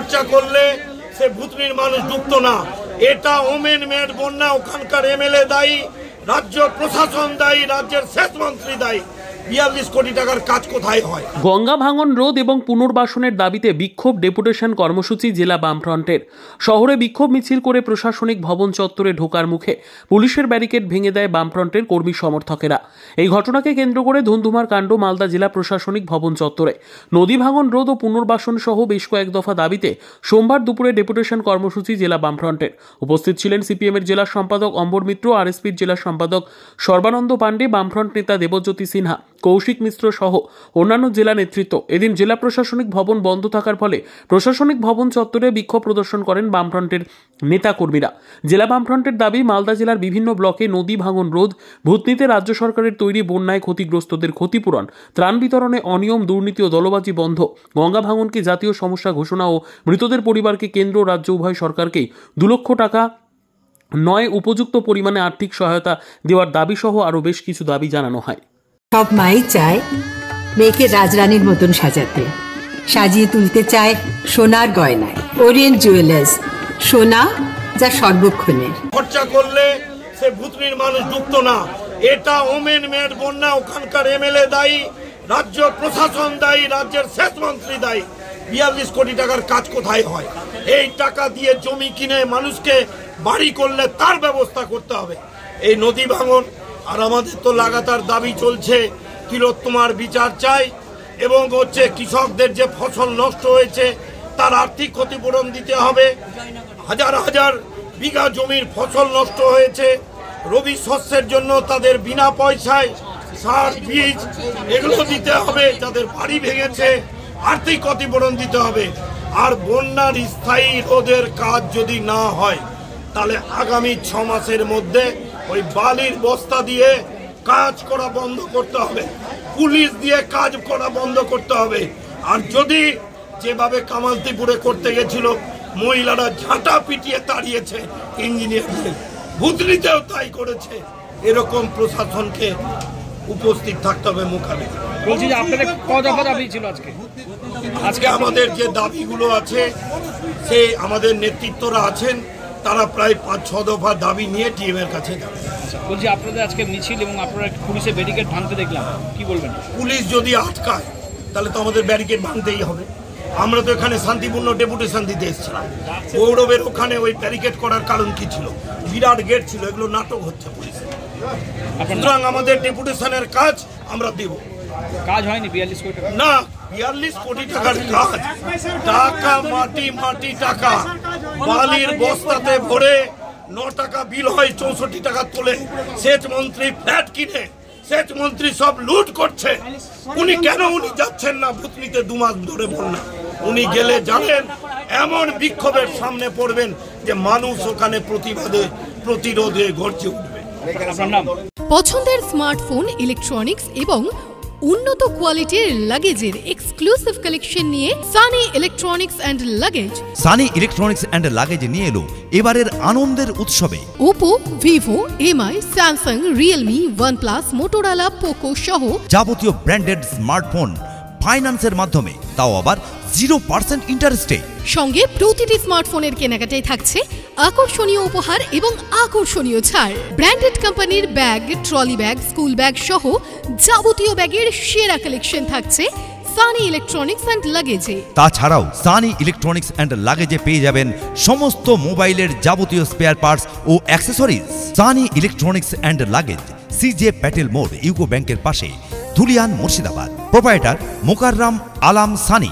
খরচা করলে সে ভুতনির মানুষ ডুবতো না। এটা ওমেন মেড বন্যা ওখানকার এমএলএ দায়ী, রাজ্য প্রশাসন দায়ী, রাজ্যের সেচ মন্ত্রী দায়ী। 42 কোটি টাকার কাজ কোথায় হয়? গঙ্গা ভাঙন রোধ এবং পুনর্বাসনের দাবিতে বিক্ষোভ ডেপুটেশন কর্মসূচি জেলা বামফ্রন্টের। শহরে বিক্ষোভ মিছিল করে প্রশাসনিক ভবন চত্বরে ঢোকার মুখে পুলিশের ব্যারিকেড ভেঙে দেয় বামফ্রন্টের কর্মী সমর্থকেরা। এই ঘটনাকে কেন্দ্র করে ধুন্ধুমার কাণ্ড মালদা জেলা প্রশাসনিক ভবন চত্বরে। নদী ভাঙন রোধ ও পুনর্বাসন সহ বেশ কয়েক দফা দাবিতে সোমবার দুপুরে ডেপুটেশন কর্মসূচি জেলা বামফ্রন্টের। উপস্থিত ছিলেন সিপিএমের জেলা সম্পাদক অম্বর মিত্র, আরএসপির জেলা সম্পাদক সর্বানন্দ পাণ্ডে, বামফ্রন্ট নেতা দেবজ্যোতি সিনহা, কৌশিক মিশ্র সহ অন্যান্য জেলা নেতৃত্ব। এদিন জেলা প্রশাসনিক ভবন বন্ধ থাকার ফলে প্রশাসনিক ভবন চত্বরে বিক্ষোভ প্রদর্শন করেন বামফ্রন্টের নেতাকর্মীরা। জেলা বামফ্রন্টের দাবি, মালদা জেলার বিভিন্ন ব্লকে নদী ভাঙন রোধ, ভূতনিতে রাজ্য সরকারের তৈরি বন্যায় ক্ষতিগ্রস্তদের ক্ষতিপূরণ, ত্রাণ বিতরণে অনিয়ম, দুর্নীতি ও দলবাজি বন্ধ, গঙ্গা ভাঙনকে জাতীয় সমস্যা ঘোষণা ও মৃতদের পরিবারকে কেন্দ্র রাজ্য উভয় সরকারকেই 2 লক্ষ টাকা নয় উপযুক্ত পরিমাণে আর্থিক সহায়তা দেওয়ার দাবি সহ আরও বেশ কিছু দাবি জানানো হয়। সব মাই চায় মেয়েকে রাজরানীর মতন সাজাতে, সাজিয়ে তুলতে চায় সোনার গয়নায়। ওরিয়েন্ট জুয়েলার্স, সোনা যা সর্বক্ষণের। খরচা করলে সে ভুতনির মানুষ ডুবতো না। এটা ওমেন মেড বন্যা ওখানকার এমএলএ দায়ী, রাজ্য প্রশাসন দায়ী, রাজ্যের সেচ মন্ত্রী দায়ী। 42 কোটি টাকার কাজ কোথায় হয়? এই টাকা দিয়ে জমি কিনে মানুষকে বাড়ি করলে তার ব্যবস্থা করতে হবে। এই নদী ভাঙন আর আমাদের তো লাগাতার দাবি চলছে, তিলোত্তমার বিচার চাই এবং কৃষকদের যে ফসল নষ্ট হয়েছে তার আর্থিক ক্ষতিপূরণ দিতে হবে। হাজার হাজার বিঘা জমির ফসল নষ্ট হয়েছে, রবি শস্যের জন্য তাদের বিনা পয়সায় সার, বীজ এগুলো দিতে হবে। যাদের বাড়ি ভেঙেছে আর্থিক ক্ষতিপূরণ দিতে হবে। আর বন্যার স্থায়ী রোধের কাজ যদি না হয় তাহলে আগামী 6 মাসের মধ্যে ওই বালির বস্তা দিয়ে কাজ করা বন্ধ করতে হবে, পুলিশ দিয়ে কাজ করা বন্ধ করতে হবে। আর যদি যেভাবে কামালতিপুরে করতে গেছিল, মহিলারা ঝাঁটা পিটিয়ে তাড়িয়েছে ইঞ্জিনিয়ারদের, ভুতনিতেও তাই করেছে, এরকম প্রশাসনকে উপস্থিত থাকতে হবে মোকাবিলা। বলছি যে আপনাদের কত দফা দাবি ছিল আজকে আমাদের যে দাবিগুলো আছে, সে আমাদের নেতৃত্বরা আছেন, তারা প্রায় 5-6 দফা দাবি নিয়ে টিএম এর কাছে যাবে। বলছি আপনাদের আজকে মিছিল এবং আপনারা পুলিশের ব্যারিকেড ভাঙতে দেখলাম, কি বলবেন? পুলিশ যদি আটকায় তাহলে তো আমাদের ব্যারিকেড ভাঙতেই হবে। আমরা তো এখানে শান্তিপূর্ণ ডেপুটেশন দিতে এসেছিলাম। গৌরবের ওখানে ওই ব্যারিকেড করার কারণ কি ছিল? বিরাট গেট ছিল, এগুলো নাটক হচ্ছে পুলিশের। সুতরাং আমাদের ডেপুটেশনের কাজ আমরা দেব। কাজ হয়নি 42 কোটি টাকা? না, 42 কোটি টাকার কাজ, টাকা মাটি টাকা বালির বস্তাতে ভরে 9 টাকা বিল হয়, 64 টাকা তোলে। সেচ মন্ত্রী ফ্ল্যাট কিনে, সেচ মন্ত্রী সব লুট করছে। উনি যাচ্ছেন না ভুতনিতে 2 মাস ধরে বন্যা? উনি গেলে জানেন এমন বিক্ষোভের সামনে পড়বেন যে মানুষ ওখানে প্রতিরোধে গর্জে উঠবে। পছন্দের স্মার্টফোন, ইলেকট্রনিক্স এবং উন্নত কোয়ালিটির লাগেজের এক্সক্লুসিভ কালেকশন নিয়ে Sunny electronics and luggage. Sunny electronics and luggage নিয়ে এলো এবারের আনন্দের উৎসবে Oppo, Vivo, MI, Samsung, Realme, OnePlus, Motorola, Poco সহ যাবতীয় ব্র্যান্ডেড স্মার্টফোন ফাইন্যান্সের মাধ্যমে, তাও আবার 0% ইন্টারেস্টে। সঙ্গে প্রতিটি স্মার্টফোনের কেনাকাটায় থাকছে আকর্ষণীয় উপহার এবং আকর্ষণীয় ছাড়। ব্র্যান্ডেড কোম্পানির bag, trolley bag, school bag সহ যাবতীয় ব্যাগের সেরা কালেকশন থাকছে সানি ইলেকট্রনিক্স অ্যান্ড লাগেজে। তাছাড়াও সানি ইলেকট্রনিক্স অ্যান্ড লাগেজে পেয়ে যাবেন সমস্ত মোবাইলের যাবতীয় স্পেয়ার পার্টস ও accessories. Sunny electronics and luggage, C J Patel মোড়, ইউকো ব্যাংকের পাশে, ধুলিয়ান, মুর্শিদাবাদ। প্রোপাইটার মোকাররম আলাম সানি।